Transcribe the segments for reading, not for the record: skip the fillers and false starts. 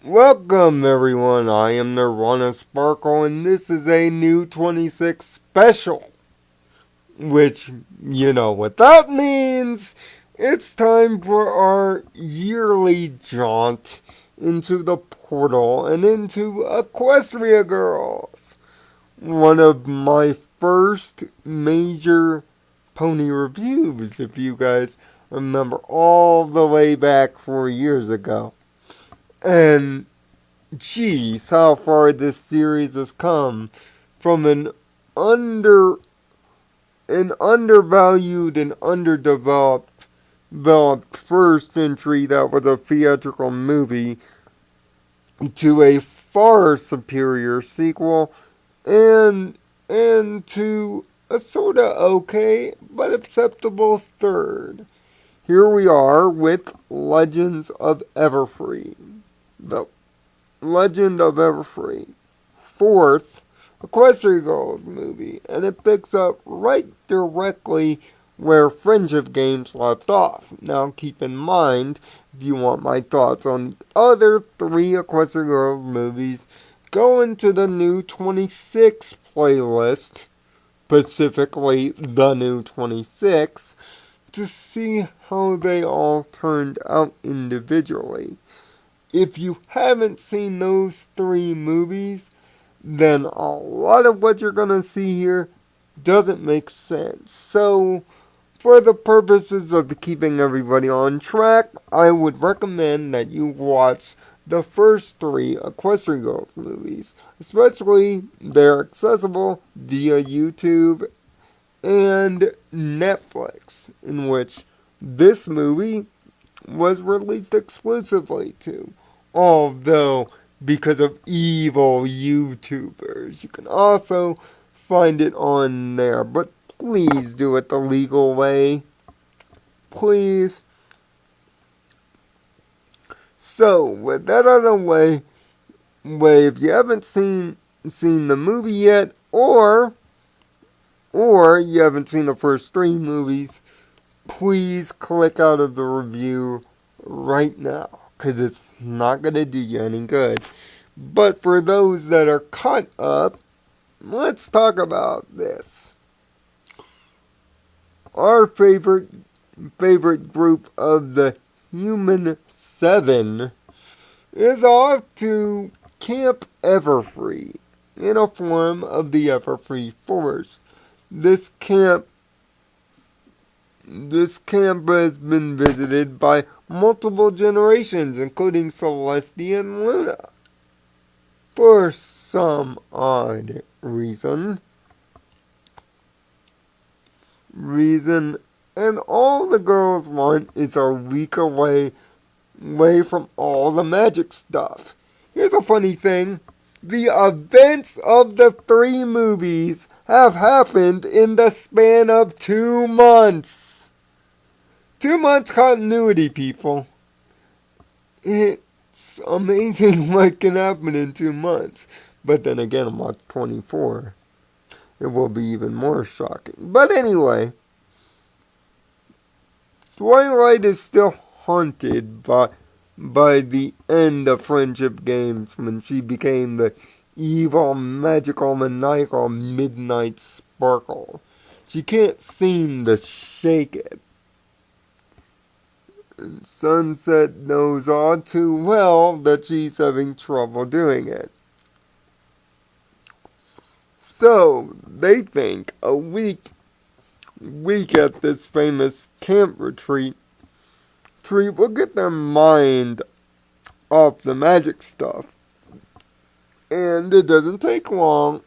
Welcome everyone, I am Nirvana Sparkle and this is a new 26 special. Which, you know what that means. It's time for our yearly jaunt into the portal and into Equestria Girls. One of my first major pony reviews, if you guys remember all the way back 4 years ago. And geez, how far this series has come from an undervalued and underdeveloped developed first entry that was a theatrical movie to a far superior sequel and to a sorta okay but acceptable third. Here we are with Legends of Everfree. The Legend of Everfree. Fourth Equestria Girls movie, and it picks up right directly where Friendship Games left off. Now keep in mind, if you want my thoughts on the other three Equestria Girls movies, go into the new 26 playlist, specifically the new 26, to see how they all turned out individually. If you haven't seen those three movies, then a lot of what you're going to see here doesn't make sense. So, for the purposes of keeping everybody on track, I would recommend that you watch the first three Equestria Girls movies. Especially, they're accessible via YouTube and Netflix, in which this movie was released exclusively to. Although, because of evil YouTubers, you can also find it on there. But please do it the legal way. Please. So, with that out of the way, if you haven't seen the movie yet, or you haven't seen the first three movies, please click out of the review right now, because it's not going to do you any good. But for those that are caught up, let's talk about this. Our favorite group of the Human Seven is off to Camp Everfree in a form of the Everfree Forest. This camp has been visited by multiple generations, including Celestia and Luna. For some odd reason, and all the girls want is a week away from all the magic stuff. Here's a funny thing. The events of the three movies have happened in the span of 2 months. 2 months continuity, people. It's amazing what can happen in 2 months. But then again, on March 24, it will be even more shocking. But anyway, Twilight is still haunted by the end of Friendship Games when she became the evil, magical, maniacal Midnight Sparkle. She can't seem to shake it. And Sunset knows all too well that she's having trouble doing it. So, they think a week at this famous camp retreat will get their mind off the magic stuff. And it doesn't take long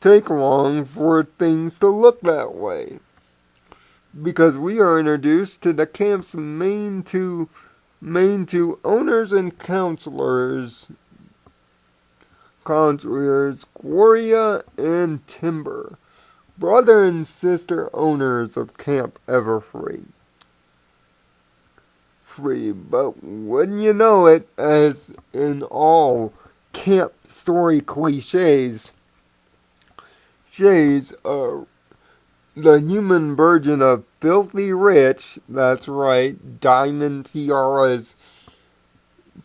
for things to look that way. Because we are introduced to the camp's main two owners and counselors, Gloria and Timber, brother and sister owners of Camp Everfree. But wouldn't you know it, as in all camp story cliches, the human version of Filthy Rich, that's right, diamond tiaras,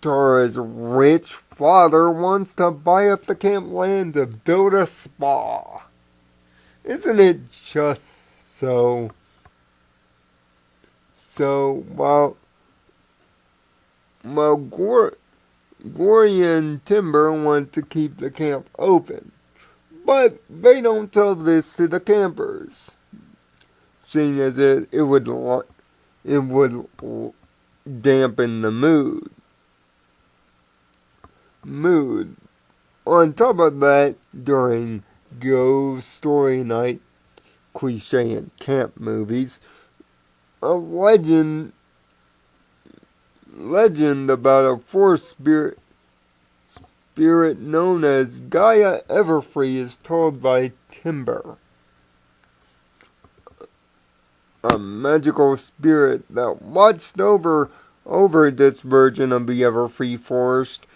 Tara's rich father wants to buy up the camp land to build a spa. Isn't it just so? So while Gloria and Timber want to keep the camp open, but they don't tell this to the campers, seeing as it would dampen the mood. On top of that, during Ghost Story Night, cliche in camp movies, a legend about a forest spirit known as Gaia Everfree is told by Timber. A magical spirit that watched over this version of the Everfree forest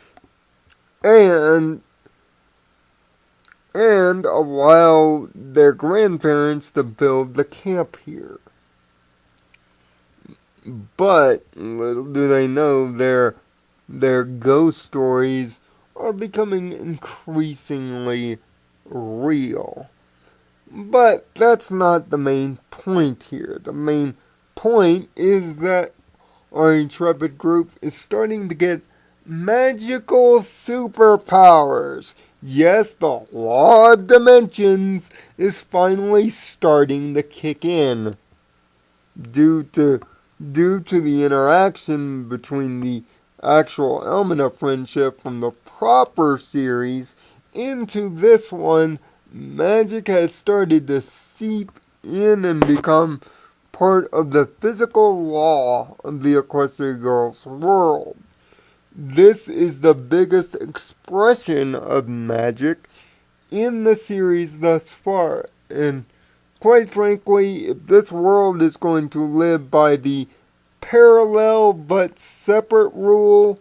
and allow their grandparents to build the camp here. But little do they know their ghost stories are becoming increasingly real. But that's not the main point here. The main point is that our intrepid group is starting to get magical superpowers. Yes, the law of dimensions is finally starting to kick in due to the interaction between the actual element of friendship from the proper series into this one. Magic has started to seep in and become part of the physical law of the Equestria Girls world. This is the biggest expression of magic in the series thus far, and quite frankly, if this world is going to live by the parallel but separate rule,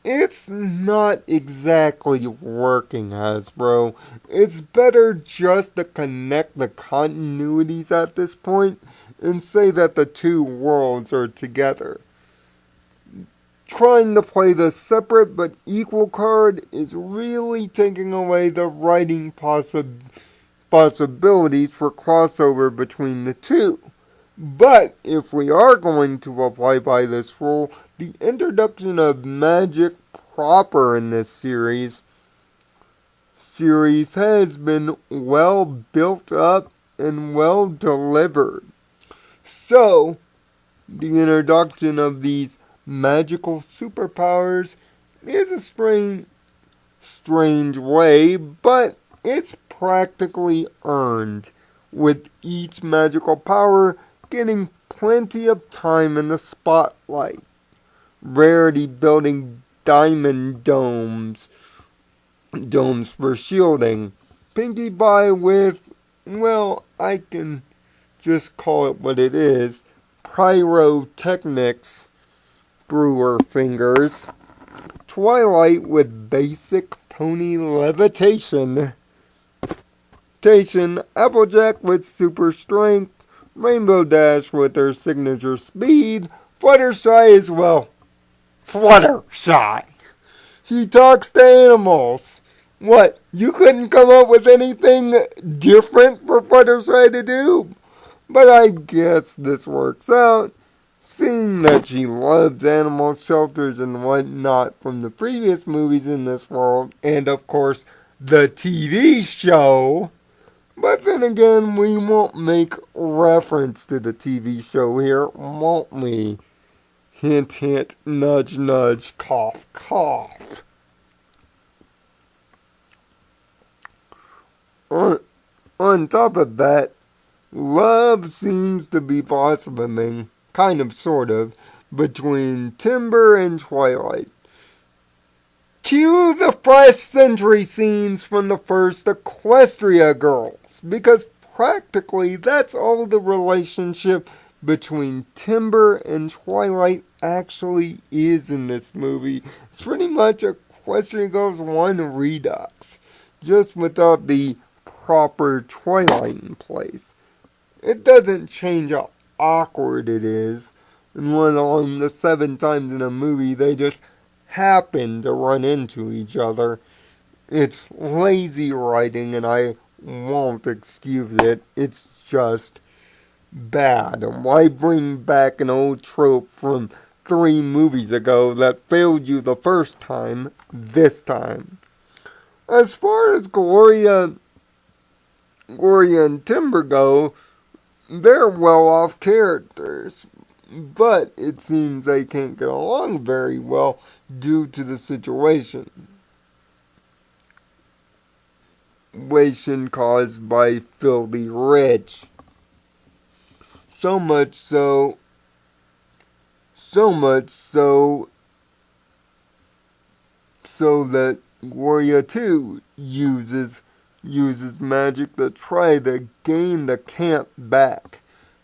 it's not exactly working, Hasbro. It's better just to connect the continuities at this point and say that the two worlds are together. Trying to play the separate but equal card is really taking away the writing possibilities for crossover between the two. But if we are going to apply by this rule, the introduction of magic proper in this series has been well built up and well delivered. So, the introduction of these magical superpowers is a strange way, but it's practically earned, with each magical power getting plenty of time in the spotlight. Rarity building diamond domes for shielding. Pinkie Pie with, well, I can just call it what it is, pyrotechnics brewer fingers. Twilight with basic pony levitation. Applejack with super strength. Rainbow Dash with her signature speed. Fluttershy as well. Fluttershy. She talks to animals. What, you couldn't come up with anything different for Fluttershy to do? But I guess this works out, seeing that she loves animal shelters and whatnot from the previous movies in this world, and of course, the TV show. But then again, we won't make reference to the TV show here, won't we? Hint, hint, nudge, nudge, cough, cough. On top of that, love seems to be blossoming, kind of, sort of, between Timber and Twilight. Cue the first century scenes from the first Equestria Girls, because practically that's all the relationship between Timber and Twilight actually is in this movie. It's pretty much Equestria Girls 1 Redux, just without the proper Twilight in place. It doesn't change how awkward it is, and let alone the 7 times in a movie they just happen to run into each other. It's lazy writing, and I won't excuse it. It's just bad. And why bring back an old trope from 3 movies ago that failed you the first time this time? As far as Gloria and Timber go, they're well off characters, but it seems they can't get along very well due to the situation caused by Filthy Rich. So much so that Gloria too uses magic to try to gain the camp back,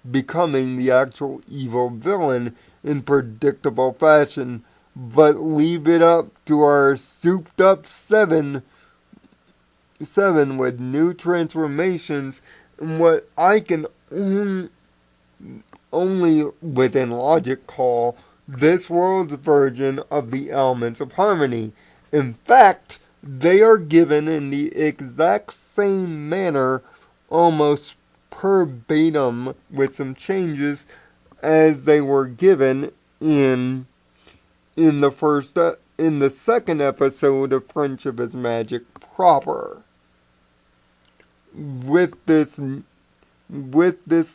becoming the actual evil villain in predictable fashion, but leave it up to our souped up seven with new transformations and what I can only within logic call this world's version of the elements of harmony. In fact, they are given in the exact same manner, almost verbatim with some changes, as they were given in the second episode of Friendship is Magic proper. With this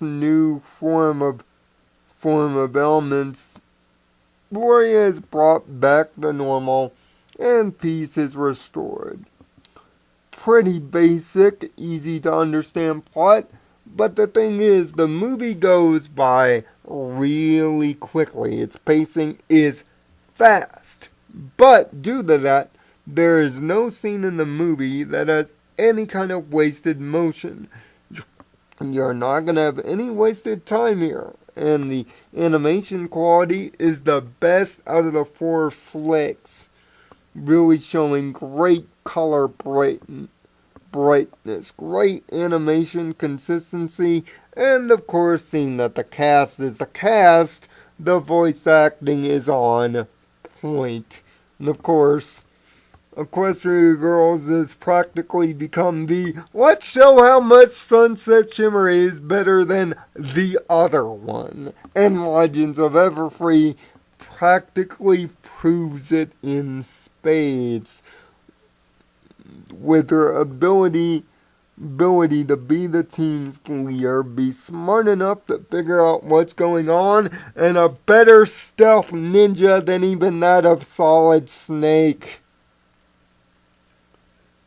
new form of elements, Gloria is brought back to normal and peace is restored. Pretty basic, easy to understand plot, but the thing is, the movie goes by really quickly. Its pacing is fast. But due to that, there is no scene in the movie that has any kind of wasted motion. You're not going to have any wasted time here. And the animation quality is the best out of the 4 flicks. Really showing great color brightness, great animation consistency, and of course, seeing that the cast is the cast, the voice acting is on point. And of course, Equestria Girls has practically become the let's show how much Sunset Shimmer is better than the other one. And Legends of Everfree practically proves it in spades. With her ability to be the team's leader, be smart enough to figure out what's going on, and a better stealth ninja than even that of Solid Snake.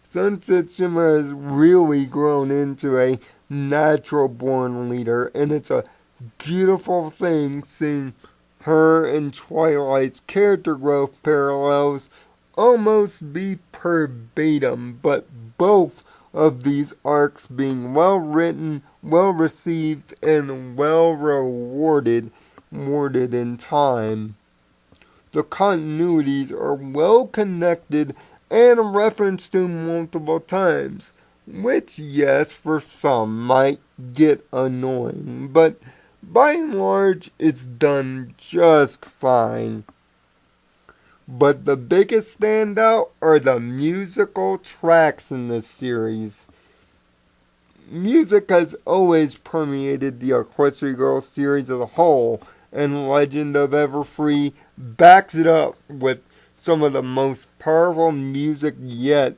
Sunset Shimmer has really grown into a natural born leader, and it's a beautiful thing seeing her and Twilight's character growth parallels almost be verbatim, but both of these arcs being well written, well received, and well rewarded in time. The continuities are well connected and referenced to multiple times, which, yes, for some might get annoying, but by and large, it's done just fine. But the biggest standout are the musical tracks in this series. Music has always permeated the Equestria Girls series as a whole, and Legend of Everfree backs it up with some of the most powerful music yet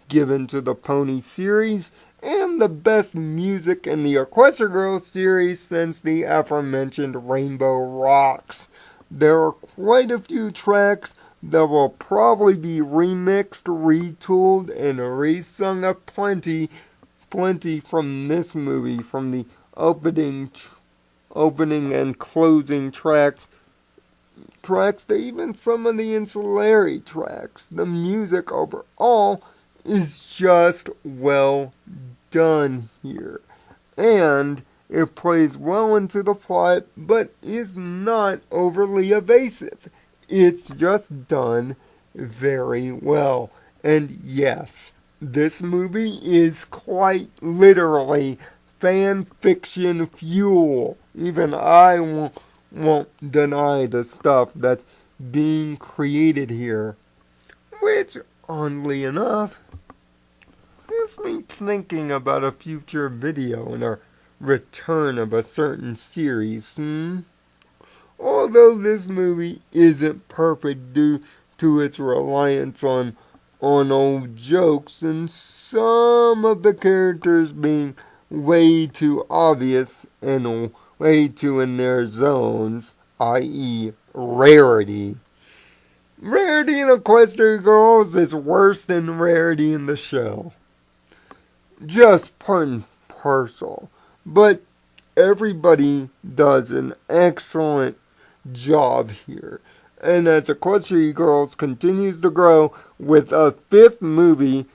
given to the Pony series, and the best music in the Equestria Girls series since the aforementioned Rainbow Rocks. There are quite a few tracks that will probably be remixed, retooled, and resung a plenty from this movie, from the opening and closing tracks to even some of the ancillary tracks. The music overall is just well done here. And it plays well into the plot, but is not overly evasive. It's just done very well. And yes, this movie is quite literally fan fiction fuel. Even I won't deny the stuff that's being created here, which, oddly enough, has me thinking about a future video and a return of a certain series. Although this movie isn't perfect due to its reliance on old jokes and some of the characters being way too obvious and way too in their zones, i.e. rarity. Rarity in Equestria Girls is worse than rarity in the show. Just part and parcel. But everybody does an excellent job here. And as Equestria Girls continues to grow, with a fifth movie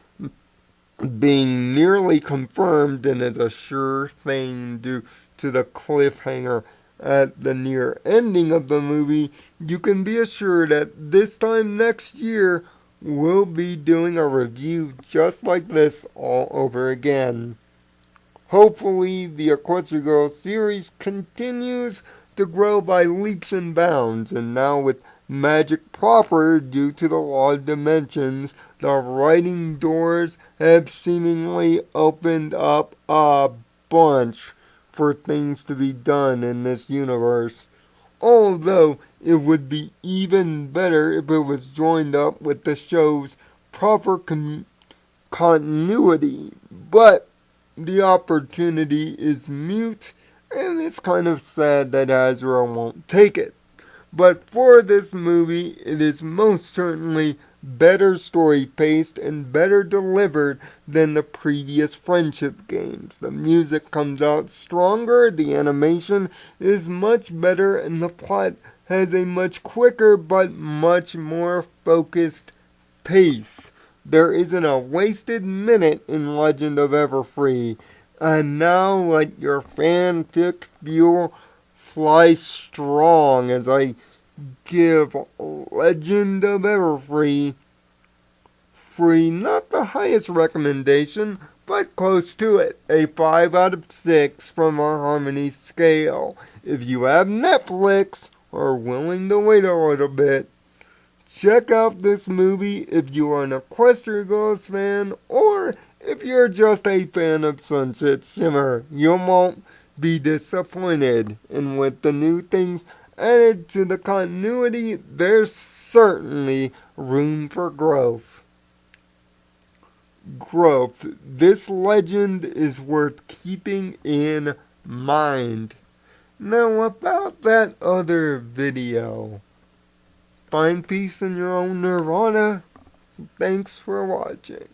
being nearly confirmed and is a sure thing due to the cliffhanger at the near ending of the movie, you can be assured that this time next year we'll be doing a review just like this all over again. Hopefully, the Equestria Girls series continues to grow by leaps and bounds, and now with magic proper due to the law of dimensions, the writing doors have seemingly opened up a bunch for things to be done in this universe. Although it would be even better if it was joined up with the show's proper continuity, but the opportunity is mute, and it's kind of sad that Azrael won't take it. But for this movie, it is most certainly better story paced and better delivered than the previous friendship games. The music comes out stronger, the animation is much better, and the plot has a much quicker but much more focused pace. There isn't a wasted minute in Legend of Everfree. And now let your fanfic fuel fly strong as I give Legend of Everfree free, not the highest recommendation, but close to it. A 5 out of 6 from our Harmony scale. If you have Netflix or are willing to wait a little bit, check out this movie if you are an Equestria Girls fan, or if you're just a fan of Sunset Shimmer. You won't be disappointed. And with the new things added to the continuity, there's certainly room for growth. This legend is worth keeping in mind. Now about that other video. Find peace in your own nirvana. Thanks for watching.